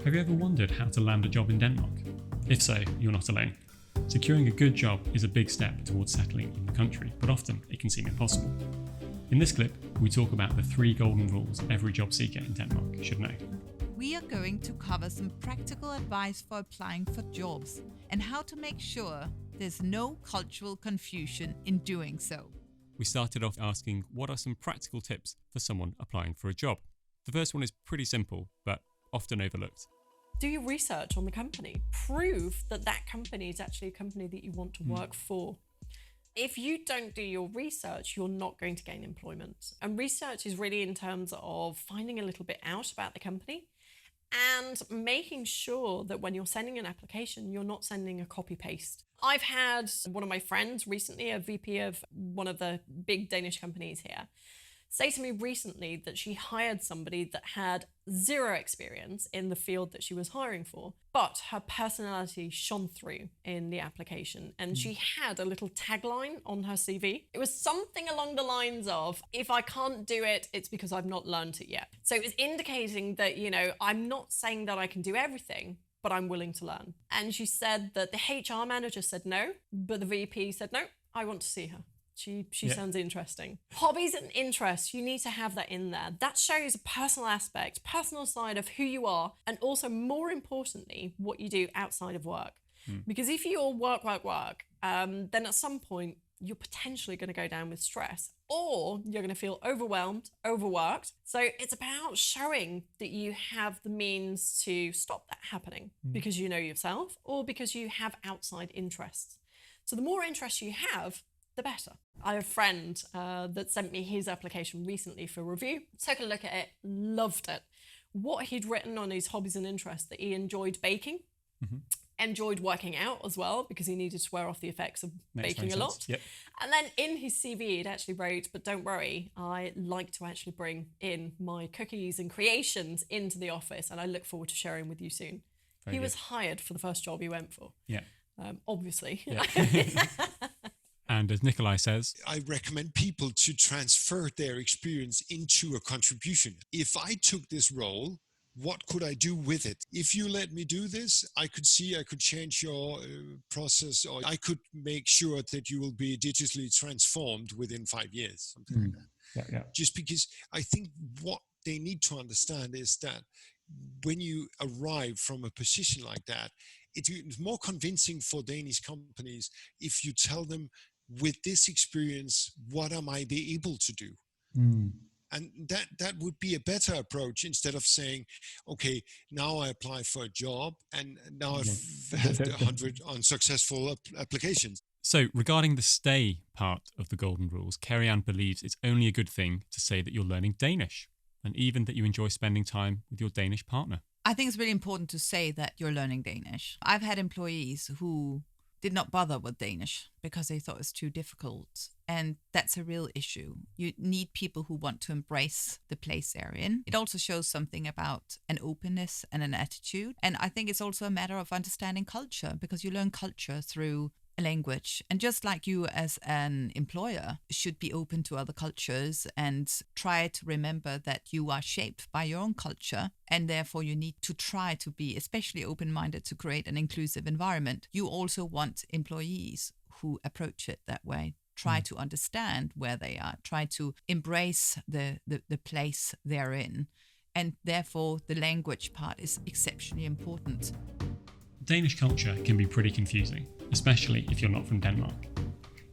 Have you ever wondered how to land a job in Denmark? If so, you're not alone. Securing a good job is a big step towards settling in the country, but often it can seem impossible. In this clip, we talk about the 3 golden rules every job seeker in Denmark should know. We are going to cover some practical advice for applying for jobs and how to make sure there's no cultural confusion in doing so. We started off asking what are some practical tips for someone applying for a job. The first one is pretty simple, but often overlooked. Do your research on the company. Prove that that company is actually a company that you want to work for. If you don't do your research, you're not going to gain employment. And research is really in terms of finding a little bit out about the company and making sure that when you're sending an application, you're not sending a copy-paste. I've had one of my friends recently, a VP of one of the big Danish companies here, say to me recently that she hired somebody that had 0 experience in the field that she was hiring for, but her personality shone through in the application. And she had a little tagline on her CV. It was something along the lines of, if I can't do it, it's because I've not learned it yet. So it was indicating that, I'm not saying that I can do everything, but I'm willing to learn. And she said that the HR manager said no, but the VP said, no, I want to see her. She sounds interesting. Hobbies and interests, you need to have that in there. That shows a personal aspect, personal side of who you are, and also more importantly, what you do outside of work. Because if you all work, then at some point, you're potentially going to go down with stress, or you're going to feel overwhelmed, overworked. So it's about showing that you have the means to stop that happening because you know yourself or because you have outside interests. So the more interests you have, the better. I have a friend that sent me his application recently for review. Took a look at it, loved it. What he'd written on his hobbies and interests, that he enjoyed baking, enjoyed working out as well, because he needed to wear off the effects of baking a lot. Yep. And then in his CV, it actually wrote, but don't worry, I like to actually bring in my cookies and creations into the office, and I look forward to sharing with you soon. He was hired for the first job he went for. Yeah. Obviously. Yeah. And as Nikolai says, I recommend people to transfer their experience into a contribution. If I took this role, what could I do with it? If you let me do this, I could change your process, or I could make sure that you will be digitally transformed within 5 years, something like that. Yeah. Just because I think what they need to understand is that when you arrive from a position like that, it's more convincing for Danish companies if you tell them, with this experience, what am I be able to do? And that would be a better approach, instead of saying, okay, now I apply for a job and now I've had 100 unsuccessful applications. So regarding the stay part of the golden rules, Kerry-Ann believes it's only a good thing to say that you're learning Danish, and even that you enjoy spending time with your Danish partner. I think it's really important to say that you're learning Danish. I've had employees who did not bother with Danish because they thought it was too difficult. And that's a real issue. You need people who want to embrace the place they're in. It also shows something about an openness and an attitude. And I think it's also a matter of understanding culture, because you learn culture through a language. And just like you as an employer should be open to other cultures and try to remember that you are shaped by your own culture, and therefore you need to try to be especially open-minded to create an inclusive environment. You also want employees who approach it that way. Try to understand where they are, try to embrace the place they're in. And therefore the language part is exceptionally important. Danish culture can be pretty confusing, especially if you're not from Denmark.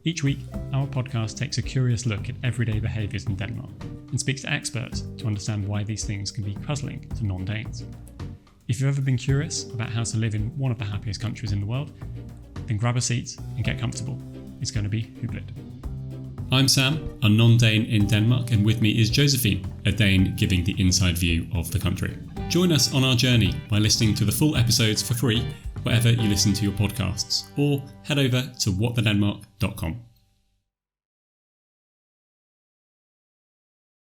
Each week, our podcast takes a curious look at everyday behaviours in Denmark and speaks to experts to understand why these things can be puzzling to non-Danes. If you've ever been curious about how to live in one of the happiest countries in the world, then grab a seat and get comfortable. It's going to be hyggeligt. I'm Sam, a non-Dane in Denmark, and with me is Josephine, a Dane giving the inside view of the country. Join us on our journey by listening to the full episodes for free wherever you listen to your podcasts, or head over to whatthedenmark.com.